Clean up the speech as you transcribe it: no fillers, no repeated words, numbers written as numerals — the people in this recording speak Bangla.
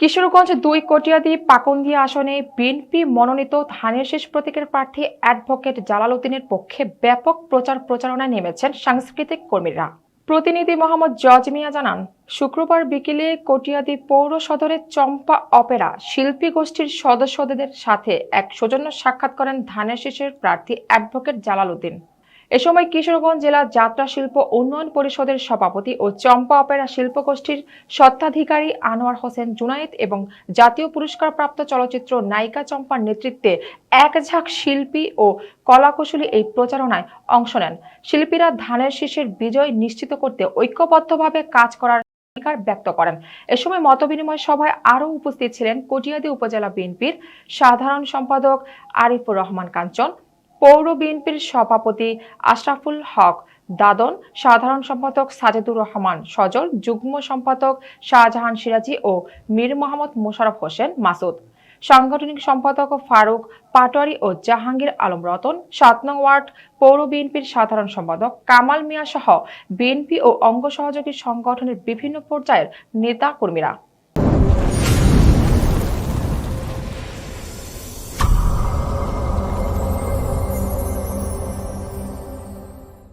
কিশোরগঞ্জ ২ কটিয়াদী পাকন্দিয়া আসনে বিএনপি মনোনীত ধানের শীষ প্রতীকের প্রার্থী অ্যাডভোকেট জালাল উদ্দিনের পক্ষে ব্যাপক প্রচারণায় নেমেছেন সাংস্কৃতিক কর্মীরা। প্রতিনিধি মোহাম্মদ জজ মিয়া জানান, শুক্রবার বিকেলে কটিয়াদী পৌর সদরের চম্পা অপেরা শিল্পী গোষ্ঠীর সদস্যদের সাথে এক সৌজন্য সাক্ষাৎ করেন ধানের শীষের প্রার্থী অ্যাডভোকেট জালাল উদ্দিন। এ সময় কিশোরগঞ্জ জেলা যাত্রা শিল্প উন্নয়ন পরিষদের সভাপতি ও চম্পা অপেরা শিল্পগোষ্ঠীর স্বত্বাধিকারী আনোয়ার হোসেন জুনায়েদ এবং জাতীয় পুরস্কারপ্রাপ্ত চলচ্চিত্র নায়িকা চম্পার নেতৃত্বে এক ঝাঁক শিল্পী ও কলাকুশলী এই প্রচারণায় অংশ নেন। শিল্পীরা ধানের শীষের বিজয় নিশ্চিত করতে ঐক্যবদ্ধভাবে কাজ করার অঙ্গীকার ব্যক্ত করেন। এ সময় মতবিনিময় সভায় আরও উপস্থিত ছিলেন কটিয়াদী উপজেলা বিএনপির সাধারণ সম্পাদক আরিফুর রহমান কাঞ্চন, পৌর বিএনপির সভাপতি আশরাফুল হক দাদন, সাধারণ সম্পাদক সাজেদুর রহমান সজল, যুগ্ম সম্পাদক শাহজাহান সিরাজি ও মীর মোহাম্মদ মোশাররফ হোসেন মাসুদ, সাংগঠনিক সম্পাদক ফারুক পাটোয়ারি ও জাহাঙ্গীর আলম রতন, ৭ নং ওয়ার্ড পৌর বিএনপির সাধারণ সম্পাদক কামাল মিয়া সহ বিএনপি ও অঙ্গ সহযোগী সংগঠনের বিভিন্ন পর্যায়ের নেতা কর্মীরা।